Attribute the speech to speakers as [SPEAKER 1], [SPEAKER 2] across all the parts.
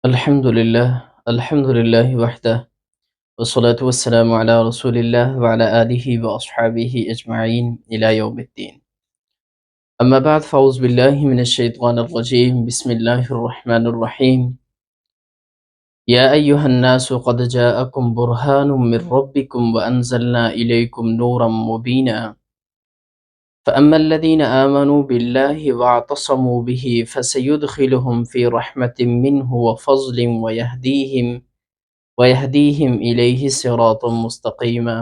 [SPEAKER 1] الحمد لله وحده والصلاة والسلام على رسول الله وعلى آله وأصحابه أجمعين إلى يوم الدين. أما بعد فأعوذ بالله من الشيطان الرجيم. بسم الله الرحمن الرحيم. يا أيها الناس قد جاءكم برهان من ربكم وأنزلنا إليكم نورا مبينا فأما الذين آمنوا بالله واعتصموا به فسيدخلهم في رحمة منه وفضل ويهديهم إليه صراطا مستقيما.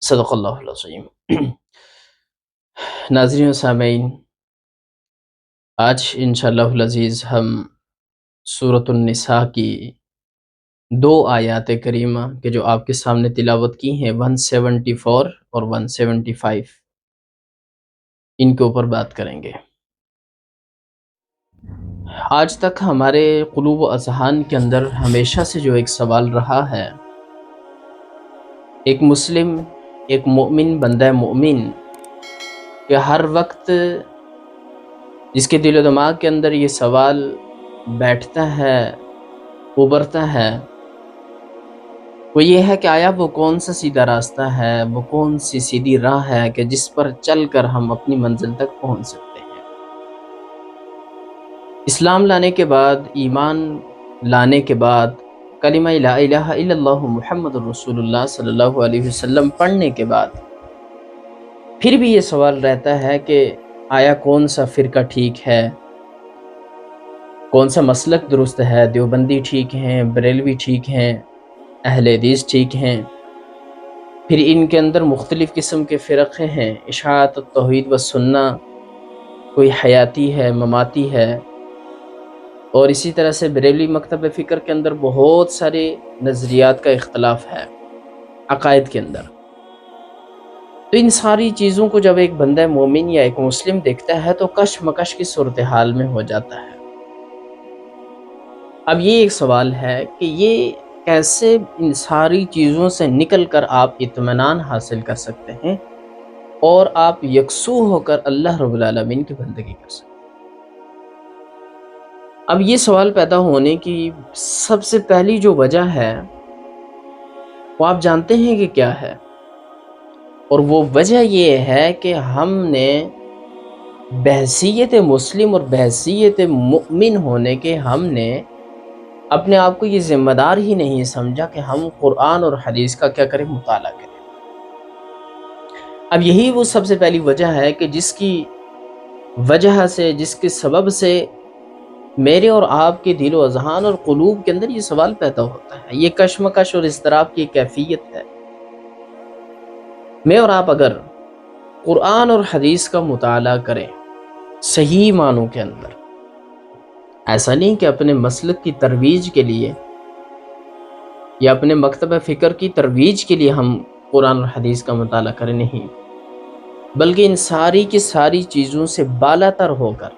[SPEAKER 1] صدق اللہ العظیم. ناظرین و سامعین، آج انشاءاللہ العزیز ہم سورۃ النساء کی دو آیات کریمہ کہ جو آپ کے سامنے تلاوت کی ہیں 174 اور 175 ان کے اوپر بات کریں گے. آج تک ہمارے قلوب و اذہان کے اندر ہمیشہ سے جو ایک سوال رہا ہے، ایک مسلم، ایک مومن، بندہ مومن کہ ہر وقت جس کے دل و دماغ کے اندر یہ سوال بیٹھتا ہے، ابھرتا ہے، وہ یہ ہے کہ آیا وہ کون سا سیدھا راستہ ہے، وہ کون سی سیدھی راہ ہے کہ جس پر چل کر ہم اپنی منزل تک پہنچ سکتے ہیں. اسلام لانے کے بعد، ایمان لانے کے بعد، کلمہ لا الہ الا اللہ محمد رسول اللہ صلی اللہ علیہ وسلم پڑھنے کے بعد پھر بھی یہ سوال رہتا ہے کہ آیا کون سا فرقہ ٹھیک ہے، کون سا مسلک درست ہے، دیوبندی ٹھیک ہیں، بریلوی ٹھیک ہیں، اہل حدیث ٹھیک ہیں. پھر ان کے اندر مختلف قسم کے فرقے ہیں، اشاعت توحید و سنہ، کوئی حیاتی ہے، مماتی ہے، اور اسی طرح سے بریلوی مکتب فکر کے اندر بہت سارے نظریات کا اختلاف ہے عقائد کے اندر. تو ان ساری چیزوں کو جب ایک بندہ مومن یا ایک مسلم دیکھتا ہے تو کشمکش کی صورتحال میں ہو جاتا ہے. اب یہ ایک سوال ہے کہ یہ کیسے ان ساری چیزوں سے نکل کر آپ اطمینان حاصل کر سکتے ہیں اور آپ یکسو ہو کر اللہ رب العالمین کی بندگی کر سکتے ہیں. اب یہ سوال پیدا ہونے کی سب سے پہلی جو وجہ ہے وہ آپ جانتے ہیں کہ کیا ہے، اور وہ وجہ یہ ہے کہ ہم نے بحیثیت مسلم اور بحیثیت مؤمن ہونے کے ہم نے اپنے آپ کو یہ ذمہ دار ہی نہیں سمجھا کہ ہم قرآن اور حدیث کا کیا کریں، مطالعہ کریں. اب یہی وہ سب سے پہلی وجہ ہے کہ جس کی وجہ سے، جس کے سبب سے میرے اور آپ کے دل و اذہان اور قلوب کے اندر یہ سوال پیدا ہوتا ہے. یہ کشمکش اور اضطراب کی کیفیت ہے. میں اور آپ اگر قرآن اور حدیث کا مطالعہ کریں صحیح معنوں کے اندر، ایسا نہیں کہ اپنے مسلک کی ترویج کے لیے یا اپنے مکتبہ فکر کی ترویج کے لیے ہم قرآن اور حدیث کا مطالعہ کریں، نہیں، بلکہ ان ساری کی ساری چیزوں سے بالا تر ہو کر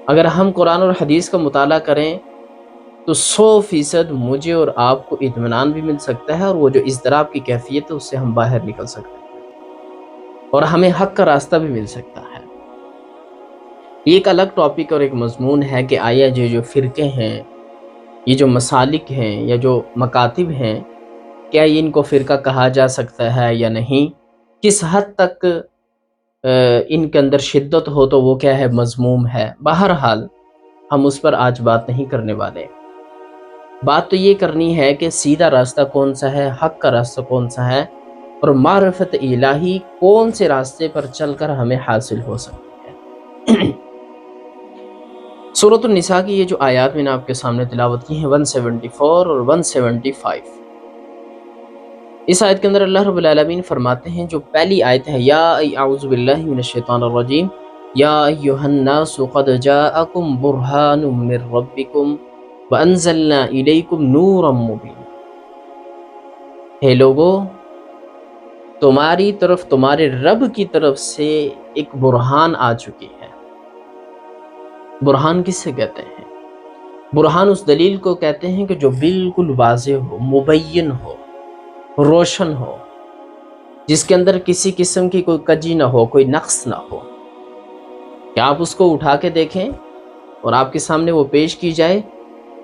[SPEAKER 1] اگر ہم قرآن اور حدیث کا مطالعہ کریں تو 100% مجھے اور آپ کو اطمینان بھی مل سکتا ہے، اور وہ جو اضطراب کی کیفیت ہے اس سے ہم باہر نکل سکتے ہیں اور ہمیں حق کا راستہ بھی مل سکتا ہے. یہ ایک الگ ٹاپک اور ایک مضمون ہے کہ آیا یہ جو فرقے ہیں، یہ جو مسالک ہیں یا جو مکاتب ہیں، کیا ان کو فرقہ کہا جا سکتا ہے یا نہیں، کس حد تک ان کے اندر شدت ہو تو وہ کیا ہے، مذموم ہے. بہرحال ہم اس پر آج بات نہیں کرنے والے. بات تو یہ کرنی ہے کہ سیدھا راستہ کون سا ہے، حق کا راستہ کون سا ہے، اور معرفت الہی کون سے راستے پر چل کر ہمیں حاصل ہو سکتی ہے. سورۃ النساء کی یہ جو آیات میں نے آپ کے سامنے تلاوت کی ہیں 174 اور 175، اس آیت کے اندر اللہ رب العالمین فرماتے ہیں، جو پہلی آیت ہے، یا اعوذ باللہ من الشیطان الرجیم، یا ایھا الناس قد جاءکم برہان من ربکم وانزلنا الیکم نورا مبینا. ہے لوگو، تمہاری طرف، تمہارے رب کی طرف سے ایک برہان آ چکی ہے. برہان کس سے کہتے ہیں؟ برہان اس دلیل کو کہتے ہیں کہ جو بالکل واضح ہو، مبین ہو، روشن ہو، جس کے اندر کسی قسم کی کوئی کجی نہ ہو، کوئی نقص نہ ہو، کہ آپ اس کو اٹھا کے دیکھیں اور آپ کے سامنے وہ پیش کی جائے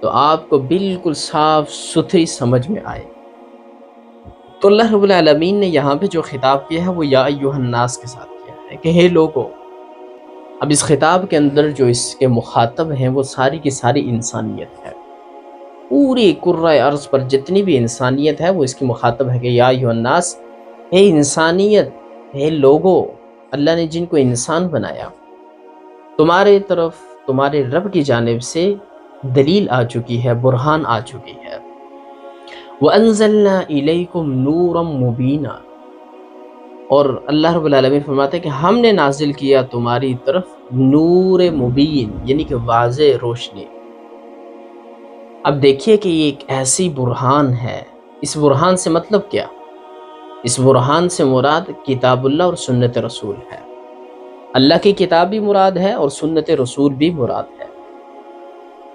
[SPEAKER 1] تو آپ کو بالکل صاف ستھری سمجھ میں آئے۔ تو اللہ رب العالمین نے یہاں پہ جو خطاب کیا ہے وہ یا ایھا الناس کے ساتھ کیا ہے کہ ہے لوگو۔ اب اس خطاب کے اندر جو اس کے مخاطب ہیں وہ ساری کی ساری انسانیت ہے، پوری کرۂ ارض پر جتنی بھی انسانیت ہے وہ اس کی مخاطب ہے کہ یا ایھا الناس، اے انسانیت، اے لوگو، اللہ نے جن کو انسان بنایا، تمہارے طرف تمہارے رب کی جانب سے دلیل آ چکی ہے، برہان آ چکی ہے۔ وَأَنزَلْنَا إِلَيْكُمْ نُورًا مُبِينًا، اور اللہ رب العالمین فرماتے ہیں کہ ہم نے نازل کیا تمہاری طرف نور مبین، یعنی کہ واضح روشنی۔ اب دیکھیے کہ یہ ایک ایسی برہان ہے، اس برہان سے مطلب کیا؟ اس برہان سے مراد کتاب اللہ اور سنت رسول ہے۔ اللہ کی کتاب بھی مراد ہے اور سنت رسول بھی مراد ہے۔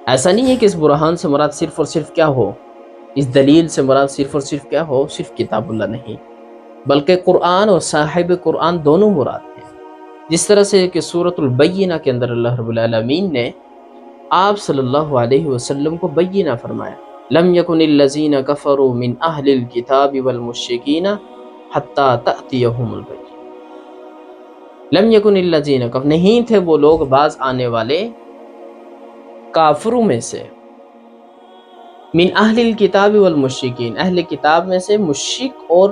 [SPEAKER 1] ایسا نہیں ہے کہ اس برہان سے مراد صرف اور صرف کیا ہو، اس دلیل سے مراد صرف اور صرف کیا ہو، صرف کتاب اللہ نہیں، بلکہ قرآن اور صاحب قرآن دونوں مراد ہیں۔ جس طرح سے کہ سورۃ البینہ کے اندر اللہ رب العالمین نے آپ صلی اللہ علیہ وسلم کو بینہ فرمایا، لم یکن الذین کفروا من اہل الکتاب والمشرکین حتی تأتیہم البینہ۔ لم یکن الذین کفروا، نہیں تھے وہ لوگ باز آنے والے کافروں میں سے، من اہل الکتاب والمشرکین، اہل کتاب میں سے مشرک، اور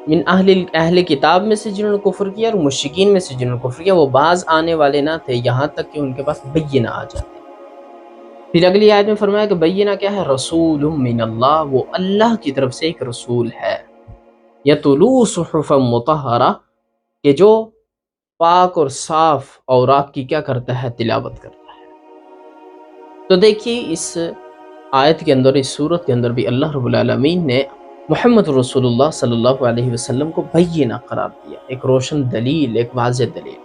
[SPEAKER 1] من اہل کتاب میں سے جنہوں نے کفر کیا اور مشرکین میں سے جنہوں نے کفر کیا، وہ باز آنے والے نہ تھے یہاں تک کہ ان کے پاس بینہ آ جاتے۔ پھر اگلی آیت میں فرمایا کہ بینہ کیا ہے؟ رسول من اللہ، وہ اللہ کی طرف سے ایک رسول ہے، یتلو صحفا مطہرہ، کہ جو پاک اور صاف اوراق کی کیا کرتا ہے؟ تلاوت کرتا ہے۔ تو دیکھیے اس آیت کے اندر، اس صورت کے اندر بھی اللہ رب العالمین نے محمد رسول اللہ صلی اللہ علیہ وسلم کو بینہ قرار دیا، ایک روشن دلیل، ایک واضح دلیل۔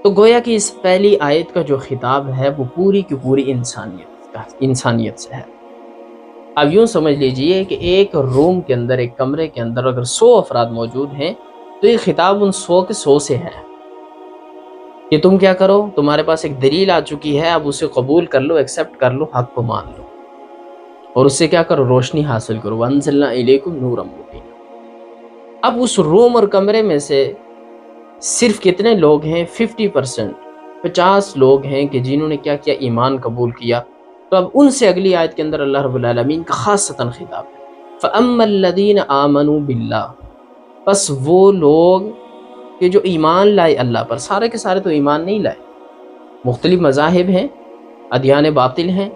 [SPEAKER 1] تو گویا کہ اس پہلی آیت کا جو خطاب ہے وہ پوری کی پوری انسانیت سے ہے۔ اب یوں سمجھ لیجئے کہ ایک روم کے اندر، ایک کمرے کے اندر اگر 100 افراد موجود ہیں تو یہ خطاب ان 100 کے 100 سے ہے کہ تم کیا کرو، تمہارے پاس ایک دلیل آ چکی ہے، اب اسے قبول کر لو، ایکسیپٹ کر لو، حق کو مان لو، اور اس سے کیا کرو؟ روشنی حاصل کرو۔ وَأَنزَلْنَا إِلَيْكُمْ نُورًا مُبِينًا۔ اب اس روم اور کمرے میں سے صرف کتنے لوگ ہیں؟ 50%، 50 لوگ ہیں کہ جنہوں نے کیا کیا؟ ایمان قبول کیا۔ تو اب ان سے اگلی آیت کے اندر اللہ رب العالمین کا خاصتاً خطاب ہے، فَأَمَّا الَّذِينَ آمَنُوا بِاللَّهِ، پس وہ لوگ کہ جو ایمان لائے اللہ پر، سارے کے سارے تو ایمان نہیں لائے، مختلف مذاہب ہیں، ادیان باطل ہیں،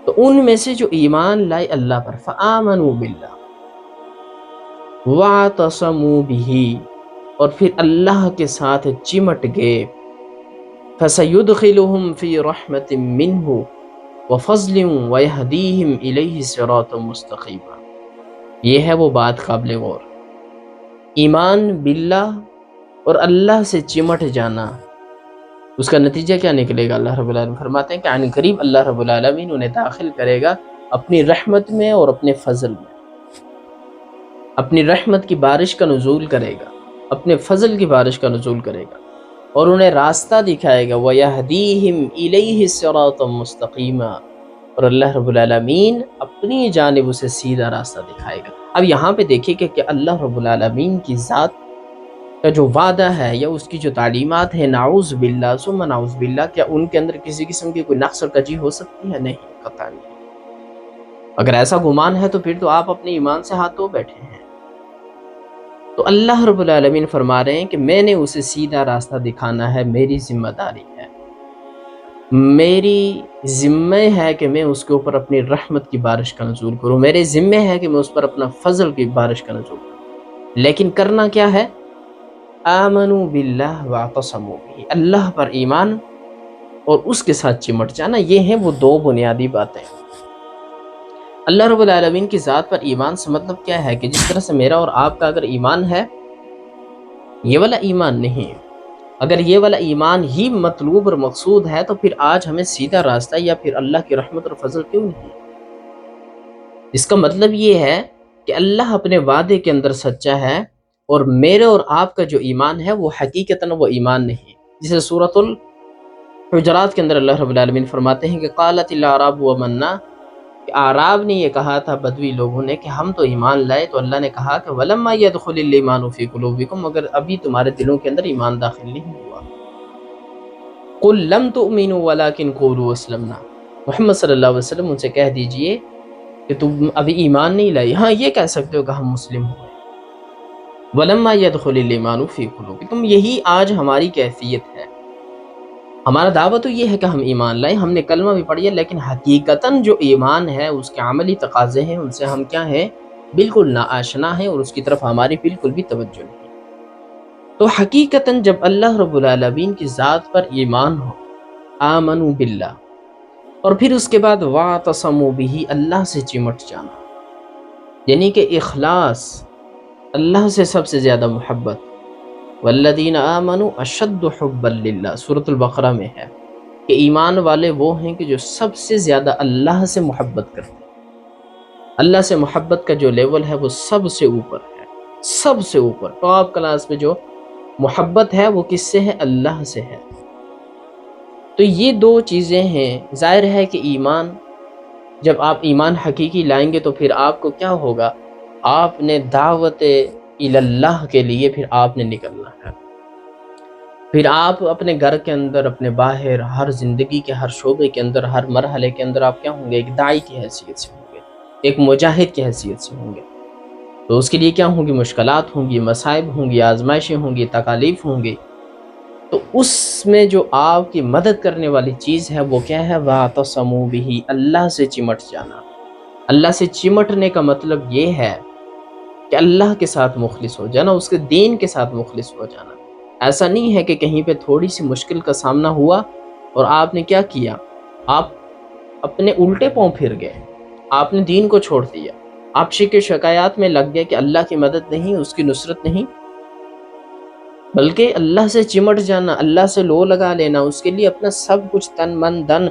[SPEAKER 1] تو ان میں سے جو ایمان لائے اللہ پر، فآمنوا باللہ واعتصموا بہ، اور پھر اللہ کے ساتھ چمٹ گئے، فسیدخلہم فی رحمت منہ وفضل ویہدیہم الیہ صراطا مستقیما۔ یہ ہے وہ بات قابل غور، ایمان باللہ اور اللہ سے چمٹ جانا، اس کا نتیجہ کیا نکلے گا؟ اللہ رب العالمین فرماتے ہیں کہ عن قریب اللہ رب العالمین انہیں داخل کرے گا اپنی رحمت میں اور اپنے فضل میں، اپنی رحمت کی بارش کا نزول کرے گا، اپنے فضل کی بارش کا نزول کرے گا، اور انہیں راستہ دکھائے گا، وَيَهْدِيهِمْ إِلَيْهِ صِرَاطًا مُسْتَقِيمًا، اور اللہ رب العالمین اپنی جانب اسے سیدھا راستہ دکھائے گا۔ اب یہاں پہ دیکھیے کہ اللہ رب العالمین کی ذات کا جو وعدہ ہے یا اس کی جو تعلیمات ہیں، نعوذ باللہ ثم نعوذ باللہ، کیا ان کے اندر کسی قسم کی کوئی نقص اور کجی ہو سکتی ہے؟ نہیں، قطعاً نہیں۔ اگر ایسا گمان ہے تو پھر تو آپ اپنے ایمان سے ہاتھ دھو بیٹھے ہیں۔ تو اللہ رب العالمین فرما رہے ہیں کہ میں نے اسے سیدھا راستہ دکھانا ہے، میری ذمہ داری ہے، میری ذمہ ہے کہ میں اس کے اوپر اپنی رحمت کی بارش کا نزول کروں، میرے ذمہ ہے کہ میں اس پر اپنا فضل کی بارش کا نزول کروں، لیکن کرنا کیا ہے؟ آمنوا باللہ واعتصموا بہ، اللہ پر ایمان اور اس کے ساتھ چمٹ جانا، یہ ہیں وہ دو بنیادی باتیں۔ اللہ رب العالمین کی ذات پر ایمان سے مطلب کیا ہے؟ کہ جس طرح سے میرا اور آپ کا اگر ایمان ہے، یہ والا ایمان نہیں، اگر یہ والا ایمان ہی مطلوب اور مقصود ہے تو پھر آج ہمیں سیدھا راستہ یا پھر اللہ کی رحمت اور فضل کیوں نہیں؟ اس کا مطلب یہ ہے کہ اللہ اپنے وعدے کے اندر سچا ہے، اور میرے اور آپ کا جو ایمان ہے وہ حقیقتاً وہ ایمان نہیں، جسے سورۃ حجرات کے اندر اللہ رب العالمین فرماتے ہیں کہ قالت الاعراب آمنا، کہ اعراب نے یہ کہا تھا، بدوی لوگوں نے، کہ ہم تو ایمان لائے، تو اللہ نے کہا کہ ولما يدخل الايمان في قلوبكم، مگر ابھی تمہارے دلوں کے اندر ایمان داخل نہیں ہوا۔ قل لم تؤمنوا ولكن قولوا اسلمنا، محمد صلی اللہ علیہ وسلم ان سے کہہ دیجئے کہ تم ابھی ایمان نہیں لائی، ہاں یہ کہہ سکتے ہو کہ ہم مسلم ہوئے۔ ولما يدخل الايمان في قلوبكم، یہی آج ہماری کیفیت ہے۔ ہمارا دعوت تو یہ ہے کہ ہم ایمان لائیں، ہم نے کلمہ بھی پڑھی ہے، لیکن حقیقتاً جو ایمان ہے اس کے عملی تقاضے ہیں، ان سے ہم کیا ہیں، بالکل ناآشنا ہیں، اور اس کی طرف ہماری بالکل بھی توجہ نہیں۔ تو حقیقتاً جب اللہ رب العالمین کی ذات پر ایمان ہو، آمنوا باللہ، اور پھر اس کے بعد واعتصموا بہ، اللہ سے چمٹ جانا، یعنی کہ اخلاص، اللہ سے سب سے زیادہ محبت، والذین آمنوا اشد حبا للہ، سورۃ البقرہ میں ہے کہ ایمان والے وہ ہیں کہ جو سب سے زیادہ اللہ سے محبت کرتے ہیں۔ اللہ سے محبت کا جو لیول ہے وہ سب سے اوپر ہے، سب سے اوپر ٹاپ کلاس میں جو محبت ہے وہ کس سے ہے، اللہ سے ہے۔ تو یہ دو چیزیں ہیں۔ ظاہر ہے کہ ایمان، جب آپ ایمان حقیقی لائیں گے تو پھر آپ کو کیا ہوگا، آپ نے دعوت اللہ کے لیے پھر آپ نے نکلنا ہے، پھر آپ اپنے گھر کے اندر، اپنے باہر، ہر زندگی کے ہر شعبے کے اندر، ہر مرحلے کے اندر آپ کیا ہوں گے، ایک داعی کی حیثیت سے ہوں گے، ایک مجاہد کی حیثیت سے ہوں گے۔ تو اس کے لیے کیا ہوں گی، مشکلات ہوں گی، مصائب ہوں گی، آزمائشیں ہوں گی، تکالیف ہوں گی۔ تو اس میں جو آپ کی مدد کرنے والی چیز ہے وہ کیا ہے، وَاعْتَصَمُوا بِهِ، اللہ سے چمٹ جانا۔ اللہ سے چمٹنے کا مطلب یہ ہے کہ اللہ کے ساتھ مخلص ہو جانا، اس کے دین کے ساتھ مخلص ہو جانا۔ ایسا نہیں ہے کہ کہیں پہ تھوڑی سی مشکل کا سامنا ہوا اور آپ نے کیا کیا، آپ اپنے الٹے پاؤں پھر گئے، آپ نے دین کو چھوڑ دیا، آپ شک شکایات میں لگ گئے کہ اللہ کی مدد نہیں، اس کی نصرت نہیں، بلکہ اللہ سے چمٹ جانا، اللہ سے لو لگا لینا، اس کے لیے اپنا سب کچھ، تن من دھن،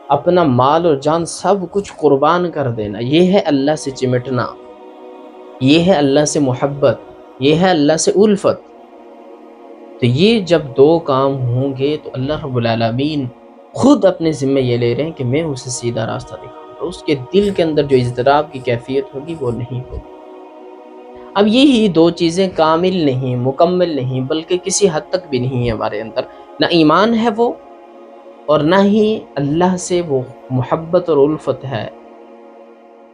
[SPEAKER 1] اپنا مال اور جان سب کچھ قربان کر دینا، یہ ہے اللہ سے چمٹنا، یہ ہے اللہ سے محبت، یہ ہے اللہ سے الفت۔ تو یہ جب دو کام ہوں گے تو اللہ رب العالمین خود اپنے ذمہ یہ لے رہے ہیں کہ میں اسے سیدھا راستہ دکھاؤں گا، اس کے دل کے اندر جو اضطراب کی کیفیت ہوگی وہ نہیں ہوگی۔ اب یہی دو چیزیں کامل نہیں، مکمل نہیں، بلکہ کسی حد تک بھی نہیں ہے ہمارے اندر، نہ ایمان ہے وہ، اور نہ ہی اللہ سے وہ محبت اور الفت ہے،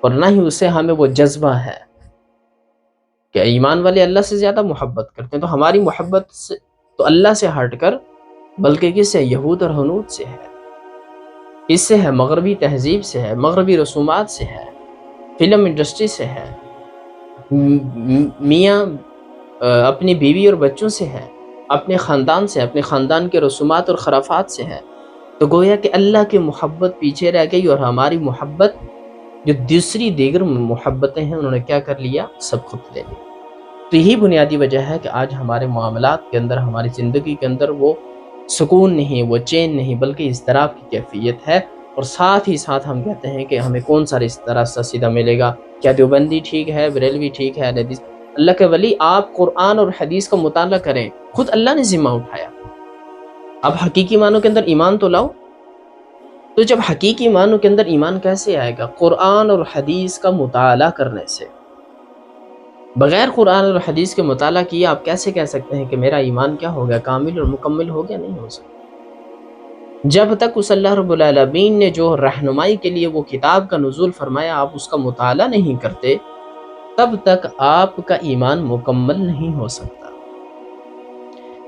[SPEAKER 1] اور نہ ہی اسے ہمیں وہ جذبہ ہے کہ ایمان والے اللہ سے زیادہ محبت کرتے ہیں۔ تو ہماری محبت سے تو اللہ سے ہٹ کر بلکہ کس سے، یہود اور ہنود سے ہے، کس سے ہے، مغربی تہذیب سے ہے، مغربی رسومات سے ہے، فلم انڈسٹری سے ہے، میاں اپنی بیوی اور بچوں سے ہے، اپنے خاندان سے، اپنے خاندان کے رسومات اور خرافات سے ہے۔ تو گویا کہ اللہ کی محبت پیچھے رہ گئی، اور ہماری محبت جو دوسری دیگر محبتیں ہیں انہوں نے کیا کر لیا، سب خود لے لیا۔ تو یہی بنیادی وجہ ہے کہ آج ہمارے معاملات کے اندر، ہماری زندگی کے اندر وہ سکون نہیں، وہ چین نہیں، بلکہ اضطراب کی کیفیت ہے۔ اور ساتھ ہی ساتھ ہم کہتے ہیں کہ ہمیں کون سا راستہ سیدھا ملے گا، کیا دیوبندی ٹھیک ہے، بریلوی ٹھیک ہے، حدیث؟ اللہ کے ولی، آپ قرآن اور حدیث کا مطالعہ کریں، خود اللہ نے ذمہ اٹھایا۔ اب حقیقی معنوں کے اندر ایمان تو لاؤ۔ تو جب حقیقی معنوں کے اندر ایمان کیسے آئے گا، قرآن اور حدیث کا مطالعہ کرنے سے۔ بغیر قرآن اور حدیث کے مطالعہ کیے آپ کیسے کہہ سکتے ہیں کہ میرا ایمان کیا ہو گیا، کامل اور مکمل ہو گیا؟ نہیں ہو سکتا۔ جب تک اس اللہ رب العالمین نے جو رہنمائی کے لیے وہ کتاب کا نزول فرمایا آپ اس کا مطالعہ نہیں کرتے، تب تک آپ کا ایمان مکمل نہیں ہو سکتا۔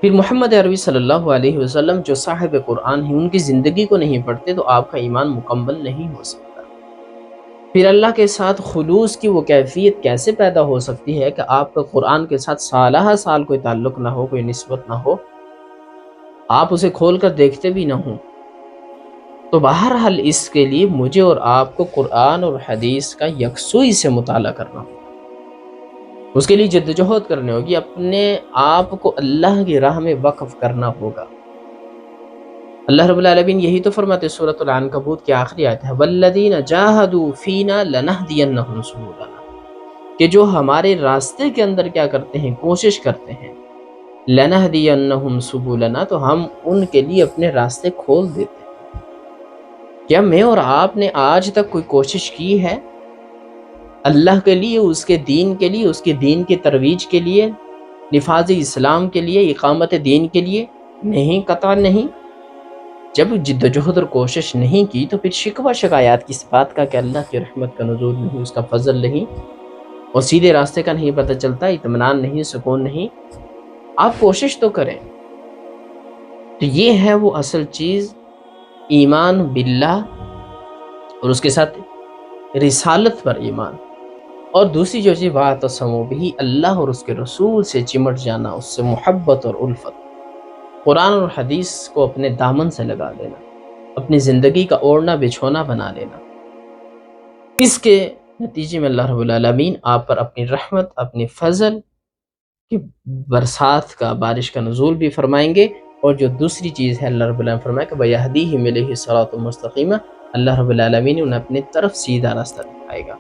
[SPEAKER 1] پھر محمد عربی صلی اللہ علیہ وسلم جو صاحب قرآن ہیں، ان کی زندگی کو نہیں پڑھتے تو آپ کا ایمان مکمل نہیں ہو سکتا۔ پھر اللہ کے ساتھ خلوص کی وہ کیفیت کیسے پیدا ہو سکتی ہے کہ آپ کا قرآن کے ساتھ سالہ سال کوئی تعلق نہ ہو، کوئی نسبت نہ ہو، آپ اسے کھول کر دیکھتے بھی نہ ہوں؟ تو بہرحال اس کے لیے مجھے اور آپ کو قرآن اور حدیث کا یکسوئی سے مطالعہ کرنا ہوگا، اس کے لیے جدوجہد کرنی ہوگی، اپنے آپ کو اللہ کی راہ میں وقف کرنا ہوگا۔ اللہ رب العالمین یہی تو فرماتے سورۃ العنکبوت کی آخری آیت ہے، وَالَّذِينَ جَاهَدُوا فِينَا لَنَهْدِيَنَّهُمْ سُبُلَنَا، کہ جو ہمارے راستے کے اندر کیا کرتے ہیں، کوشش کرتے ہیں، لَنَهْدِيَنَّهُمْ سُبُلَنَا، تو ہم ان کے لیے اپنے راستے کھول دیتے ہیں۔ کیا میں اور آپ نے آج تک کوئی کوشش کی ہے اللہ کے لیے، اس کے دین کے لیے، اس کے دین کی ترویج کے لیے، نفاذ اسلام کے لیے، اقامت دین کے لیے؟ نہیں، قطعا نہیں۔ جب جد و جہد اور کوشش نہیں کی تو پھر شکوہ شکایات کس بات کا کہ اللہ کی رحمت کا نزول نہیں، اس کا فضل نہیں، اور سیدھے راستے کا نہیں پتہ چلتا، اطمینان نہیں، سکون نہیں۔ آپ کوشش تو کریں۔ تو یہ ہے وہ اصل چیز، ایمان باللہ، اور اس کے ساتھ رسالت پر ایمان۔ اور دوسری جو چیز واعتصموا بہ، اللہ اور اس کے رسول سے چمٹ جانا، اس سے محبت اور الفت، قرآن اور حدیث کو اپنے دامن سے لگا لینا، اپنی زندگی کا اوڑھنا بچھونا بنا لینا۔ اس کے نتیجے میں اللہ رب العالمین آپ پر اپنی رحمت، اپنی فضل کی برسات کا، بارش کا نزول بھی فرمائیں گے۔ اور جو دوسری چیز ہے، اللہ رب العالمین فرمایا کہ وَيَهْدِيهِمْ إِلَيْهِ صِرَاطٌ مُسْتَقِيمٌ، اللہ رب العالمین انہیں اپنی طرف سیدھا راستہ دکھائے گا۔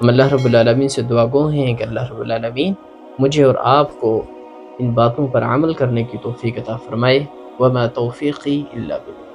[SPEAKER 1] ہم اللہ رب العالمین سے دعا گو ہیں کہ اللہ رب العالمین مجھے اور آپ کو ان باتوں پر عمل کرنے کی توفیق عطا فرمائے۔ وما توفیقی الا باللہ۔